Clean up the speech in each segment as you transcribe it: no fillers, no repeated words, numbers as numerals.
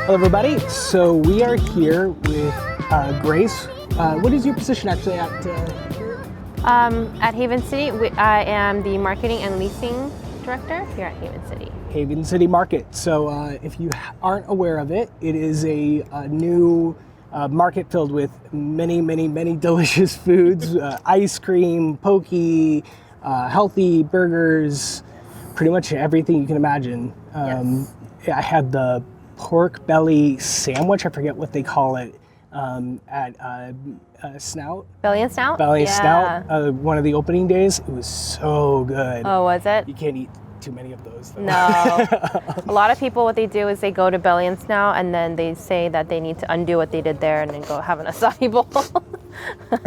Hello, everybody. So we are here with Grace. What is your position actually at? At Haven City, I am the marketing and leasing director here at Haven City. Haven City Market. So if you aren't aware of it, it is a new market filled with many delicious foods, ice cream, poke, healthy burgers, pretty much everything you can imagine. Yes. I had the pork belly sandwich, I forget what they call it, at Snout. Belly and Snout? Belly and Yeah. Snout, one of the opening days. It was so good. Oh, was it? You can't eat too many of those, though. No. A lot of people, what they do is they go to Belly and Snout and then they say that they need to undo what they did there and then go have an acai bowl.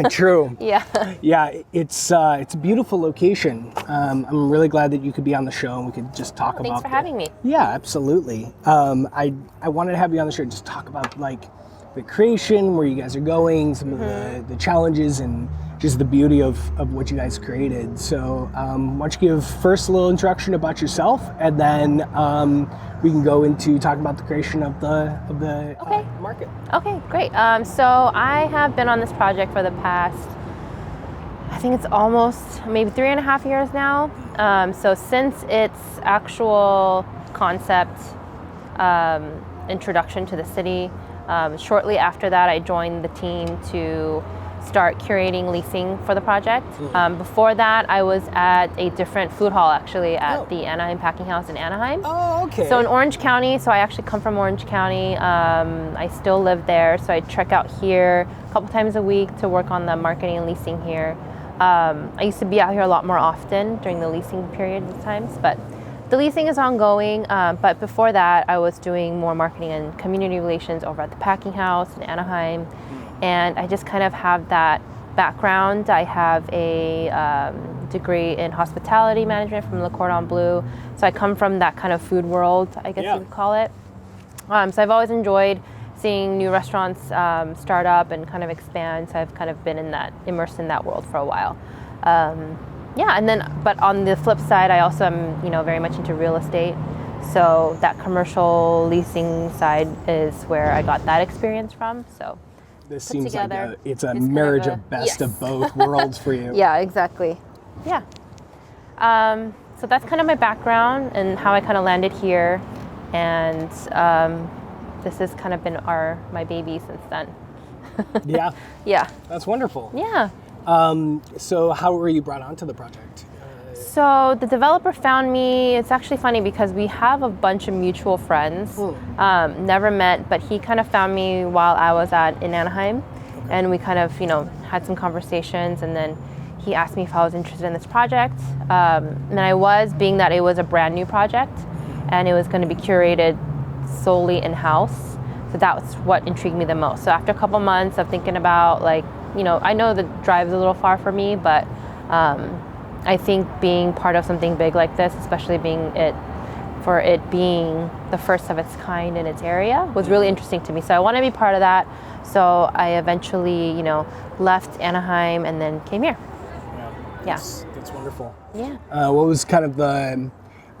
True. Yeah. Yeah, it's a beautiful location. I'm really glad that you could be on the show and we could just talk about. Thanks for having me. Yeah, absolutely. I wanted to have you on the show and just talk about like the creation, where you guys are going, some of the challenges, and just the beauty of what you guys created. So why don't you give first a little introduction about yourself, and then we can go into talking about the creation of the market. Okay, great. So I have been on this project for the past, I think it's almost maybe 3.5 years now. So since its actual concept introduction to the city, shortly after that, I joined the team to start curating leasing for the project. Before that, I was at a different food hall, actually, at the Anaheim Packing House in Anaheim. Oh, okay. So in Orange County, so I actually come from Orange County. I still live there, so I trek out here a couple times a week to work on the marketing and leasing here. I used to be out here a lot more often during the leasing period of times, but the leasing is ongoing, but before that, I was doing more marketing and community relations over at the Packing House in Anaheim, and I just kind of have that background. I have a degree in hospitality management from Le Cordon Bleu, so I come from that kind of food world, I guess you would call it. So I've always enjoyed seeing new restaurants start up and kind of expand, so I've kind of been immersed in that world for a while. Yeah, and then, but on the flip side, I also am, very much into real estate. So that commercial leasing side is where I got that experience from. So this seems like it's a marriage of best of both worlds for you. Yeah, exactly. Yeah. So that's kind of my background and how I kind of landed here. And this has kind of been my baby since then. Yeah. Yeah. That's wonderful. Yeah. So how were you brought onto the project? So the developer found me. It's actually funny because we have a bunch of mutual friends. Never met, but he kind of found me while I was in Anaheim, and we kind of had some conversations, and then he asked me if I was interested in this project, and I was, being that it was a brand new project, and it was going to be curated solely in-house. So that was what intrigued me the most. So after a couple months of thinking about I know the drive is a little far for me, but I think being part of something big like this, especially being the first of its kind in its area, was really interesting to me. So I want to be part of that. So I eventually, left Anaheim and then came here. Yeah. That's wonderful. Yeah. What was kind of the,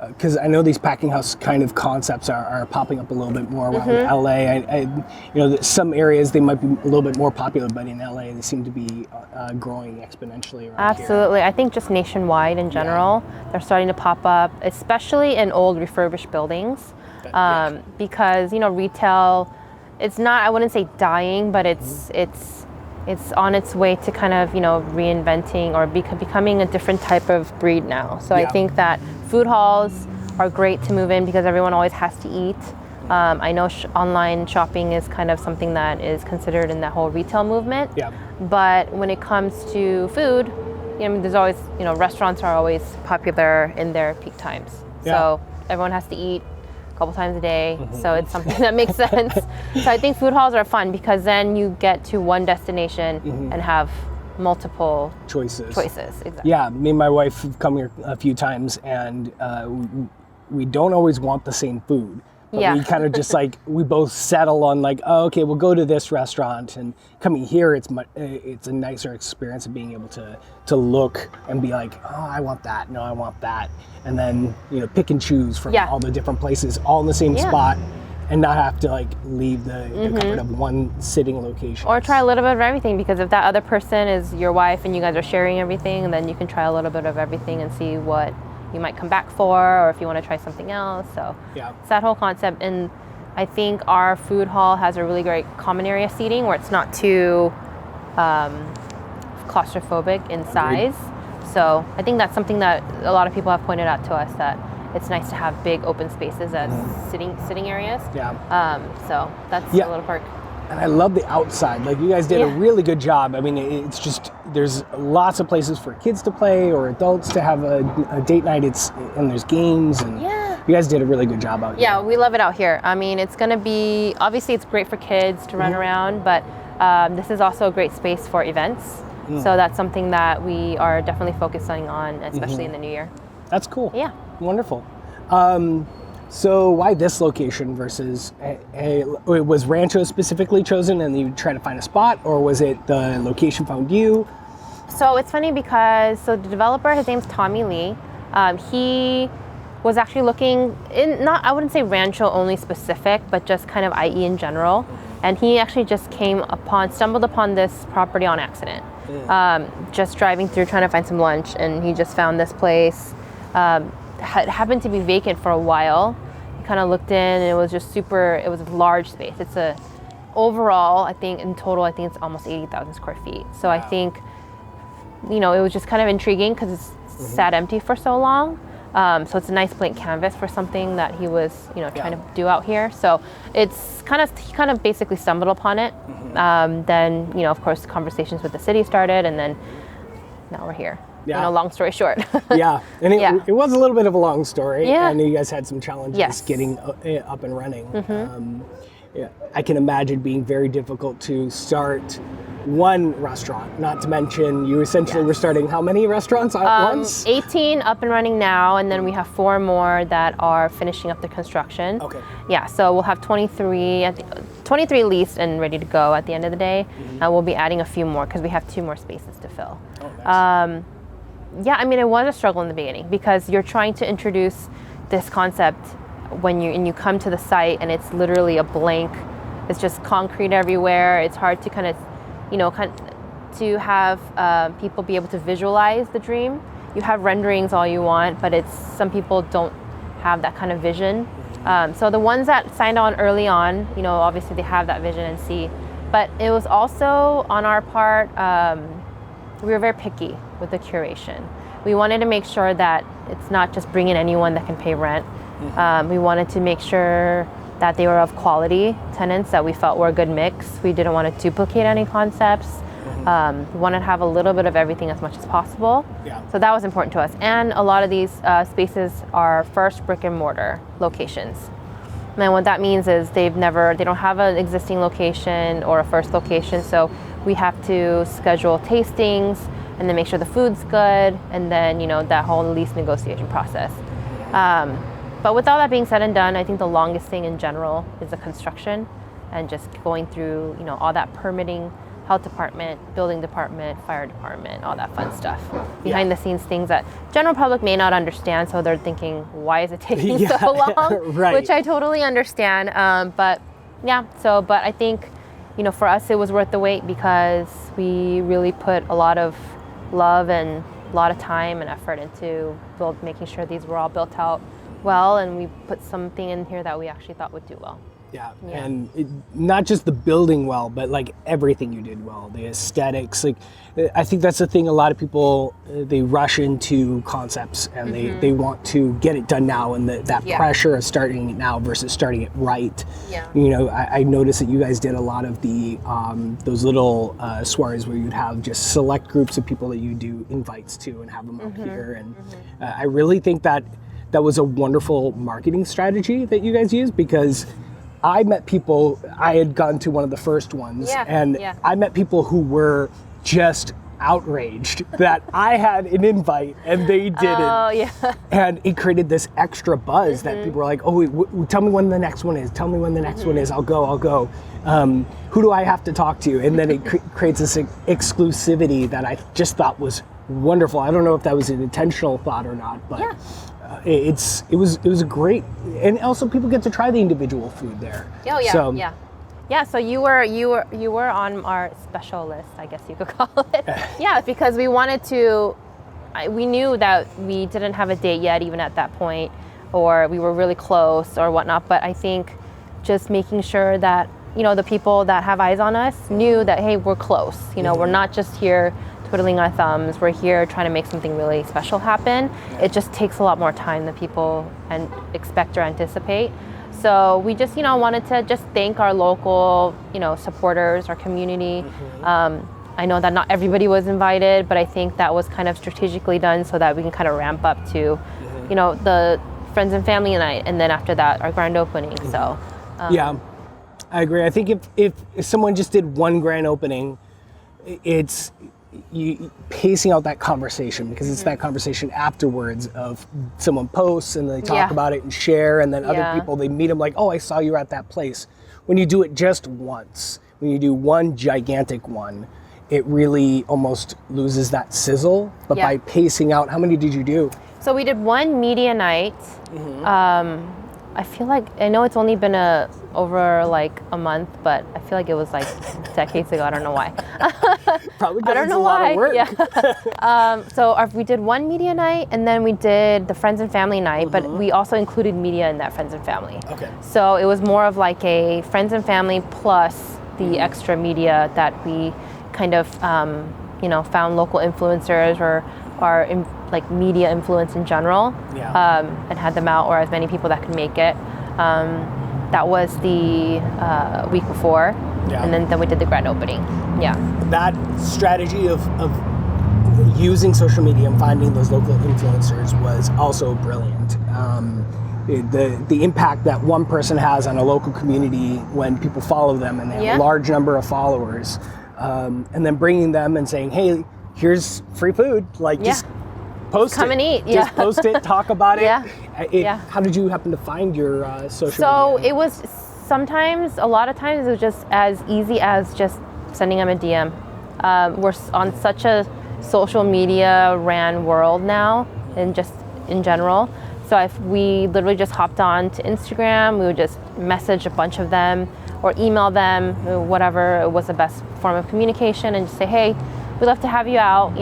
because I know these packing house kind of concepts are popping up a little bit more around LA. Some areas they might be a little bit more popular, but in LA they seem to be growing exponentially around Absolutely. here. I think just nationwide in general, they're starting to pop up, especially in old refurbished buildings, because retail, it's not, I wouldn't say dying, but it's on its way to kind of reinventing or becoming a different type of breed now. So I think that food halls are great to move in because everyone always has to eat. I know online shopping is kind of something that is considered in that whole retail movement. Yeah. But when it comes to food, there's always, restaurants are always popular in their peak times. Yeah. So everyone has to eat a couple times a day. So it's something that makes sense. So I think food halls are fun because then you get to one destination and have multiple choices. Exactly. Yeah, me and my wife have come here a few times, and we don't always want the same food. But we kind of just we both settle on okay, we'll go to this restaurant, and coming here, it's a nicer experience of being able to look and be like, oh, I want that, no, I want that, and then pick and choose from all the different places, all in the same spot, and not have to like leave the comfort of one sitting location. Or try a little bit of everything, because if that other person is your wife and you guys are sharing everything, then you can try a little bit of everything and see what you might come back for, or if you want to try something else. So it's that whole concept. And I think our food hall has a really great common area seating where it's not too claustrophobic in size. So I think that's something that a lot of people have pointed out to us, that it's nice to have big open spaces as sitting areas. So that's a little perk. And I love the outside. Like, you guys did a really good job. I mean, it's just, there's lots of places for kids to play or adults to have a date night. And there's games, and you guys did a really good job out here. Yeah, we love it out here. I mean, it's going to be, obviously it's great for kids to run around, but this is also a great space for events. So that's something that we are definitely focusing on, especially in the new year. That's cool. Yeah. Wonderful. So why this location versus was Rancho specifically chosen and you try to find a spot, or was it the location found you? So it's funny because the developer, his name's Tommy Lee. He was actually looking in, I wouldn't say Rancho only specific, but just kind of IE in general. And he actually just stumbled upon this property on accident. Just driving through trying to find some lunch, and he just found this place. Happened to be vacant for a while. He kind of looked in, and it was just it was a large space. It's overall, I think in total, it's almost 80,000 square feet. So I think, it was just kind of intriguing because it's sat empty for so long. So it's a nice blank canvas for something that he was, trying to do out here. So he kind of basically stumbled upon it. Then, of course, conversations with the city started, and then now we're here. Long story short. And it was a little bit of a long story. Yeah. And you guys had some challenges getting up and running. I can imagine being very difficult to start one restaurant, not to mention you essentially were starting how many restaurants at once? 18 up and running now, and then we have 4 more that are finishing up the construction. Okay. Yeah, so we'll have 23 leased and ready to go at the end of the day. We'll be adding a few more because we have 2 more spaces to fill. Oh, nice. It was a struggle in the beginning because you're trying to introduce this concept when you come to the site and it's literally a blank. It's just concrete everywhere. It's hard to to have people be able to visualize the dream. You have renderings all you want, but some people don't have that kind of vision. So the ones that signed on early on, obviously they have that vision and see. But it was also on our part, we were very picky with the curation. We wanted to make sure that it's not just bringing anyone that can pay rent. We wanted to make sure that they were of quality tenants that we felt were a good mix. We didn't want to duplicate any concepts. We wanted to have a little bit of everything as much as possible. So that was important to us. And a lot of these spaces are first brick and mortar locations. And what that means is they don't have an existing location or a first location. So we have to schedule tastings and then make sure the food's good, and then that whole lease negotiation process. But with all that being said and done, I think the longest thing in general is the construction and just going through all that permitting, health department, building department, fire department, all that fun stuff. Behind the scenes things that general public may not understand, so they're thinking, why is it taking so long? Right. Which I totally understand. But I think for us it was worth the wait because we really put a lot of love and a lot of time and effort into making sure these were all built out well, and we put something in here that we actually thought would do well. And not just the building well, but like everything you did well, the aesthetics. Like, I think that's the thing. A lot of people they rush into concepts and they want to get it done now, and that pressure of starting it now versus starting it right. I noticed that you guys did a lot of the those little soirees where you'd have just select groups of people that you do invites to and have them up here, and I really think that was a wonderful marketing strategy that you guys used, because I met people, I had gone to one of the first ones, I met people who were just outraged that I had an invite and they didn't. And it created this extra buzz that people were like, tell me when the next one is, tell me when the next one is, I'll go. Who do I have to talk to? And then it creates this exclusivity that I just thought was wonderful. I don't know if that was an intentional thought or not, but it was a great, and also people get to try the individual food there. Oh yeah, So, yeah. So you were on our special list, I guess you could call it. Yeah, because we wanted to. We knew that we didn't have a date yet, even at that point, or we were really close or whatnot. But I think just making sure that the people that have eyes on us knew that, hey, we're close. We're not just here twiddling our thumbs. We're here trying to make something really special happen. It just takes a lot more time than people expect or anticipate. So we just, wanted to just thank our local, supporters, our community. I know that not everybody was invited, but I think that was kind of strategically done so that we can kind of ramp up to, the friends and family night, and then after that, our grand opening. So, yeah, I agree. I think if someone just did one grand opening, it's pacing out that conversation, because it's that conversation afterwards of someone posts and they talk about it and share, and then other people, they meet them like, oh, I saw you at that place. When you do it just once, when you do one gigantic one, it really almost loses that sizzle. But by pacing out, how many did you do? So we did one media night. I feel like, I know it's only been over like a month, but I feel like it was like decades ago. I don't know why. Probably I don't know a lot of work. So we did one media night, and then we did the friends and family night, but we also included media in that friends and family. Okay. So it was more of like a friends and family plus the extra media that we kind of, found local influencers or like media influence in general, and had them out, or as many people that could make it. That was the week before, and then we did the grand opening. Yeah. That strategy of using social media and finding those local influencers was also brilliant. The impact that one person has on a local community when people follow them and they have a large number of followers, and then bringing them and saying, hey, here's free food, just post Come it. and eat. Just post it, talk about it. How did you happen to find your social media? So it was a lot of times it was just as easy as just sending them a DM. We're on such a social media ran world now, and just in general. So if we literally just hopped on to Instagram, we would just message a bunch of them or email them, whatever was the best form of communication, and just say, hey, we'd love to have you out,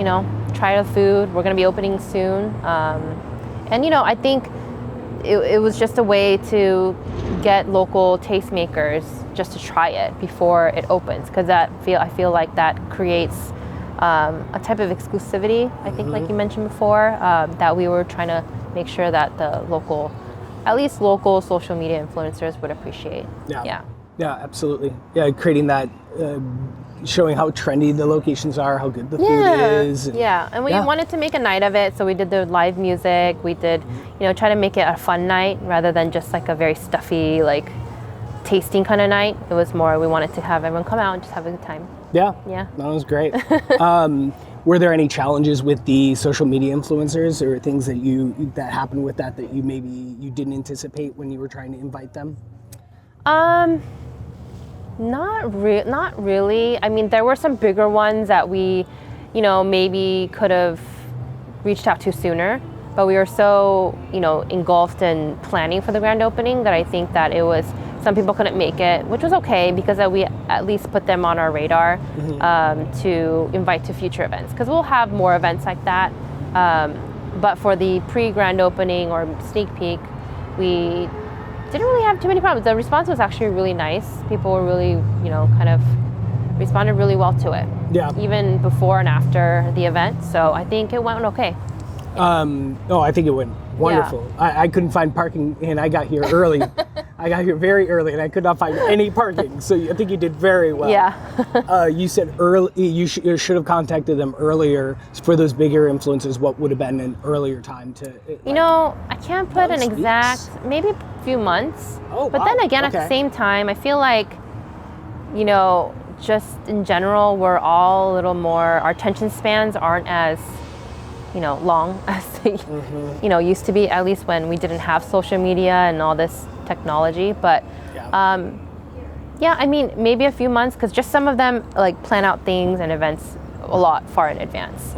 try the food. We're going to be opening soon. I think it was just a way to get local tastemakers just to try it before it opens, because I feel like that creates a type of exclusivity, I think, like you mentioned before, that we were trying to make sure that at least local social media influencers would appreciate. Yeah, absolutely. Yeah, creating that, showing how trendy the locations are, how good the food is. And we wanted to make a night of it, so we did the live music. We did, try to make it a fun night rather than just like a very stuffy, like tasting kind of night. It was more, we wanted to have everyone come out and just have a good time. Yeah, that was great. Were there any challenges with the social media influencers, or things that happened with that you maybe you didn't anticipate when you were trying to invite them? Not really. I mean, there were some bigger ones that we, maybe could have reached out to sooner, but we were so, engulfed in planning for the grand opening that I think that some people couldn't make it, which was okay, because we at least put them on our radar to invite to future events, because we'll have more events like that. But for the pre-grand opening or sneak peek, we didn't really have too many problems. The response was actually really nice. People were really, kind of responded really well to it. Yeah. Even before and after the event. So I think it went okay. I think it went wonderful. I couldn't find parking, and I got here early. I got here very early, and I could not find any parking. So I think you did very well. Yeah. You said early. You should have contacted them earlier. For those bigger influencers, what would have been an earlier time to? I can't put an exact. Maybe a few months. Oh, but then again, at the same time, I feel like, just in general, we're all a little more. Our attention spans aren't as long as they, used to be, at least when we didn't have social media and all this technology. But, I mean, maybe a few months, because just some of them plan out things and events a lot far in advance.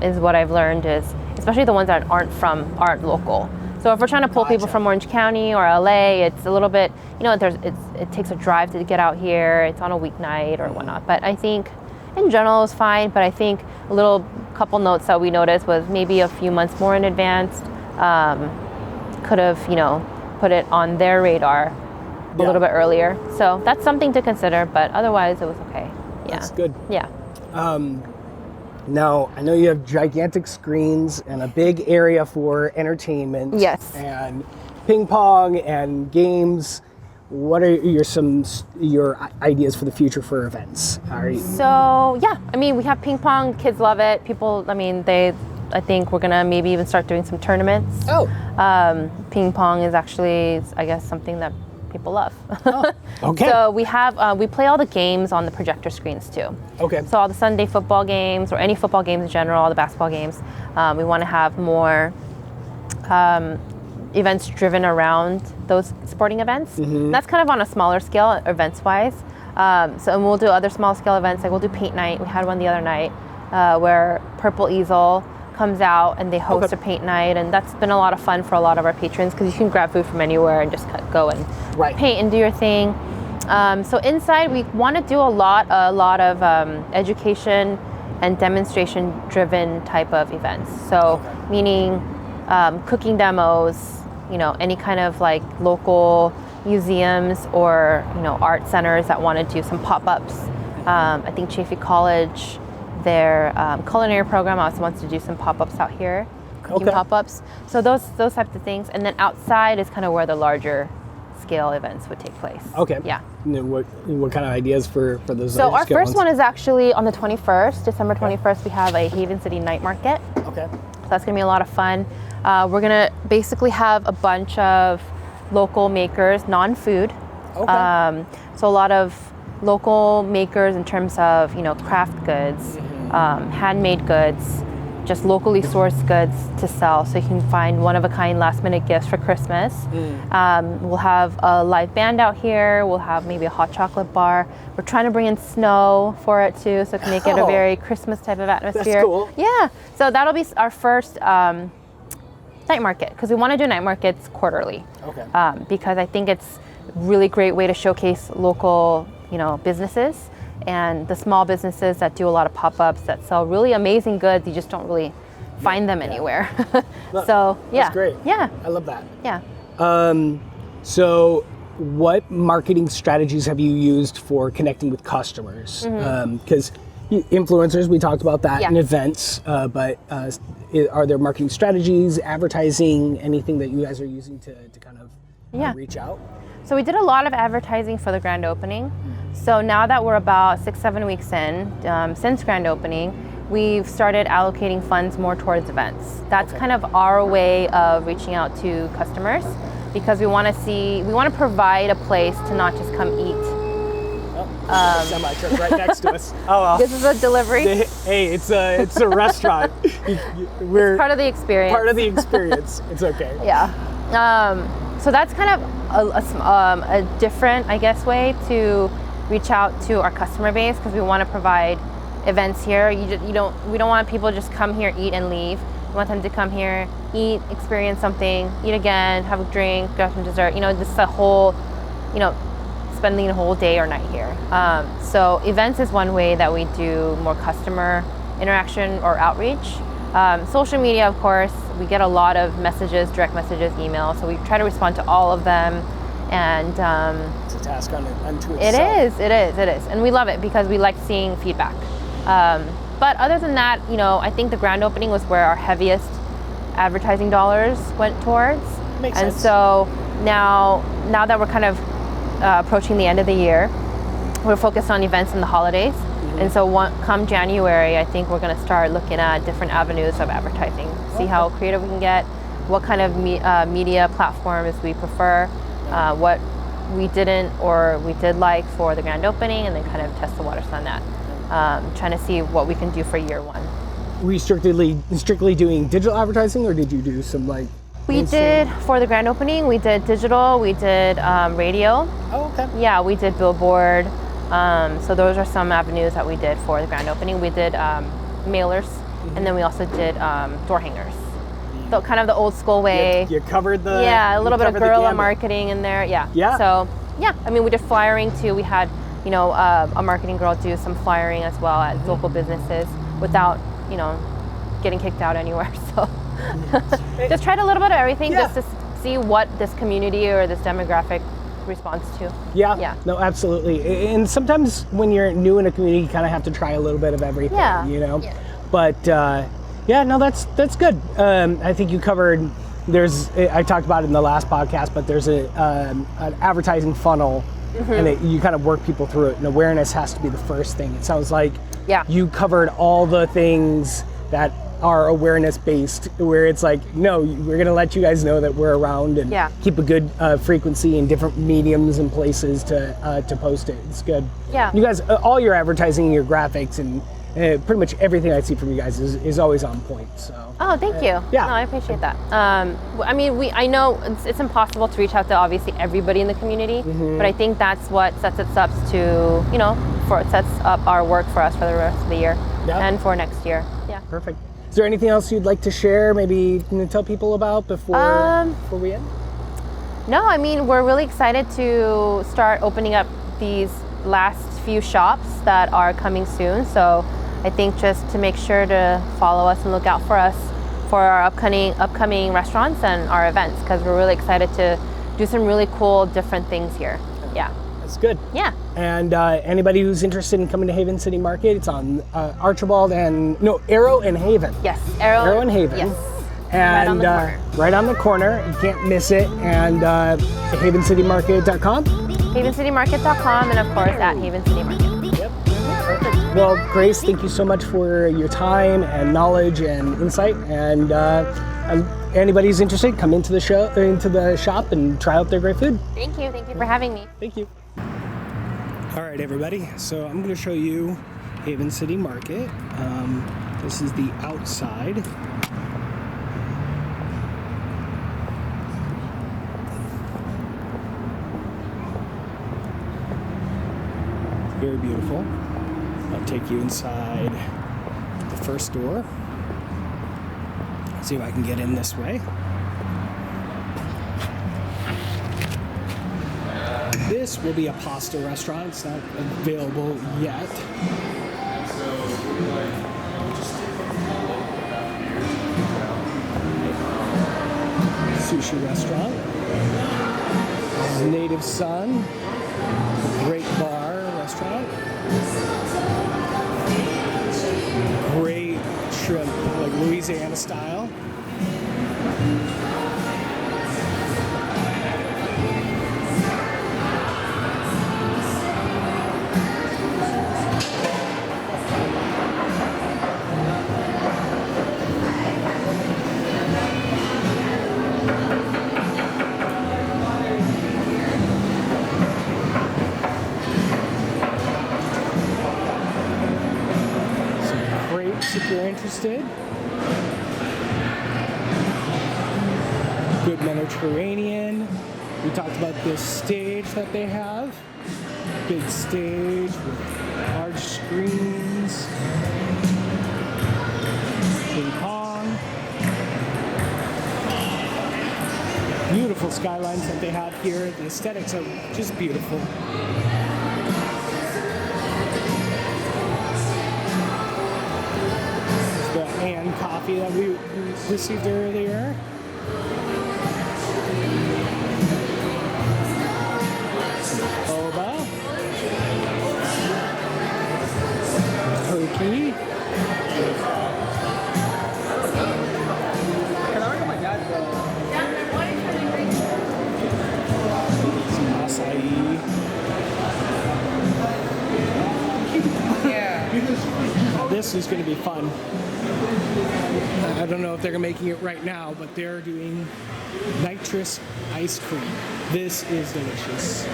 Is what I've learned is especially the ones that aren't local. So if we're trying to pull people Gotcha. from Orange County or LA, it's a little bit, it takes a drive to get out here. It's on a weeknight or whatnot. But I think in general it's fine. But I think a couple notes that we noticed was maybe a few months more in advance could have, put it on their radar a little bit earlier. So that's something to consider. But otherwise, it was okay. Yeah. That's good. Yeah. Now, I know you have gigantic screens and a big area for entertainment. Yes. And ping pong and games. What are your ideas for the future for events? So, yeah, I mean, we have ping pong. Kids love it. People, I think we're going to maybe even start doing some tournaments. Oh. Ping pong is actually, I guess, something that people love. Oh, okay. So we play all the games on the projector screens too. Okay. So all the Sunday football games or any football games in general, all the basketball games, we want to have more events driven around those sporting events. Mm-hmm. That's kind of on a smaller scale, events-wise. And we'll do other small scale events, like we'll do paint night. We had one the other night where Purple Easel comes out and they host a paint night, and that's been a lot of fun for a lot of our patrons because you can grab food from anywhere and just go and paint and do your thing. So inside we want to do a lot of education and demonstration driven type of events. So meaning cooking demos, any kind of like local museums or art centers that want to do some pop-ups. I think Chaffey College, their culinary program also wants to do some pop-ups out here, cooking pop-ups. So those types of things. And then outside is kind of where the larger scale events would take place. Okay. Yeah. And what kind of ideas for those? So our first one is actually on the 21st, December 21st. We have a Haven City night market. Okay. So that's gonna be a lot of fun. We're gonna basically have a bunch of local makers, non-food. Okay. So a lot of local makers in terms of craft goods, handmade goods, just locally sourced goods to sell. So you can find one-of-a-kind last-minute gifts for Christmas. We'll have a live band out here. We'll have maybe a hot chocolate bar. We're trying to bring in snow for it too, so it can make it a very Christmas type of atmosphere. That's cool. Yeah. So that'll be our first night market, because we want to do night markets quarterly. Okay. Because I think it's a really great way to showcase local businesses and the small businesses that do a lot of pop-ups that sell really amazing goods. You just don't really find them anywhere. So yeah, that's great. Yeah, I love that. Yeah. So what marketing strategies have you used for connecting with customers? Because influencers, we talked about that in events, but are there marketing strategies, advertising, anything that you guys are using to kind of reach out? So we did a lot of advertising for the grand opening. So now that we're about 6-7 weeks in, since grand opening, we've started allocating funds more towards events. That's kind of our way of reaching out to customers, because we want to provide a place to not just come eat. Semi truck right next to us. Oh well. This is a delivery. Hey, it's a restaurant. We're part of the experience. Part of the experience. It's okay. Yeah. So that's kind of a different, I guess, way to reach out to our customer base, because we want to provide events here. We don't want people to just come here, eat, and leave. We want them to come here, eat, experience something, eat again, have a drink, grab some dessert. This is a whole, spending a whole day or night here. So events is one way that we do more customer interaction or outreach. Social media, of course, we get a lot of messages, direct messages, emails, so we try to respond to all of them. And it's a task unto itself. It is, and we love it because we like seeing feedback. But other than that, I think the grand opening was where our heaviest advertising dollars went towards. Makes sense. And so now that we're kind of approaching the end of the year, we're focused on events and the holidays. And so come January, I think we're going to start looking at different avenues of advertising, see how creative we can get, what kind of media platforms we prefer, what we didn't or we did like for the grand opening, and then kind of test the waters on that, trying to see what we can do for year one. Were you strictly doing digital advertising, or did you do some We did, for the grand opening, we did digital, we did radio. Oh, okay. Yeah, we did billboard. So those are some avenues that we did for the grand opening. We did mailers, and then we also did door hangers. the kind of the old school way. You covered the Yeah, a little bit of covered the guerrilla gamut. marketing in there. Yeah. Yeah. So yeah, I mean, we did flyering too. We had, you know, a marketing girl do some flyering as well at local businesses without, you know, getting kicked out anywhere. So just tried a little bit of everything Yeah. just to see what this community or this demographic responds to. Yeah. Yeah. No, absolutely. And sometimes when you're new in a community, you kind of have to try a little bit of everything. Yeah. You know. Yeah. But yeah, no, that's good. I think you covered. I talked about it in the last podcast, but there's an advertising funnel, and you kind of work people through it. And awareness has to be the first thing. It sounds like you covered all the things that are awareness based, where it's like, no, we're gonna let you guys know that we're around and keep a good frequency in different mediums and places to post it. It's good. Yeah. You guys, all your advertising, your graphics, and pretty much everything I see from you guys is always on point. So. Oh, thank you. Yeah. No, I appreciate that. I mean, I know it's impossible to reach out to obviously everybody in the community, but I think that's what sets us up to, you know, sets up our work for us for the rest of the year and for next year. Yeah. Perfect. Is there anything else you'd like to share, maybe tell people about before we end? No, I mean, we're really excited to start opening up these last few shops that are coming soon. So I think just to make sure to follow us and look out for us for our upcoming restaurants and our events, because we're really excited to do some really cool different things here. Yeah. That's good. Yeah. And anybody who's interested in coming to Haven City Market, it's on Archibald Arrow and Haven. Yes, Arrow and Haven. Yes. And right on the corner. You can't miss it. And havencitymarket.com. havencitymarket.com, and of course at Haven City Market. Yep. Perfect. Well, Grace, thank you so much for your time and knowledge and insight. And anybody who's interested, come into the shop and try out their great food. Thank you for having me. Thank you. All right, everybody. So I'm going to show you Haven City Market. This is the outside. Very beautiful. I'll take you inside the first door. See if I can get in this way. This will be a pasta restaurant. It's not available yet. Sushi restaurant. This is Native Sun. Great bar restaurant. Great shrimp, like Louisiana style. If you're interested. Good Mediterranean. We talked about this stage that they have. Big stage with large screens. Ping pong. Beautiful skylines that they have here. The aesthetics are just beautiful. And coffee that we received earlier. Boba. Turkey. Some acai. This is going to be fun. I don't know if they're making it right now, but they're doing nitrous ice cream. This is delicious.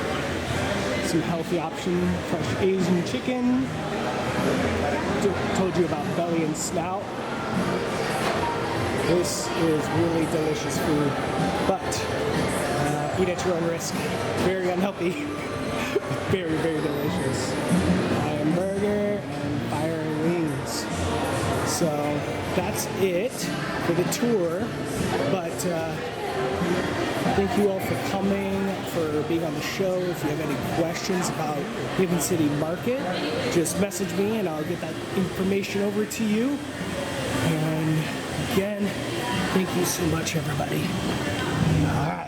Some healthy option, fresh Asian chicken. Told you about belly and snout. This is really delicious food, but eat at your own risk. Very unhealthy, very, very delicious. Hamburger and fire and wings. So that's it for the tour But thank you all for coming, for being on the show. If you have any questions about Haven City Market, just message me and I'll get that information over to you. And again, thank you so much, everybody. All right.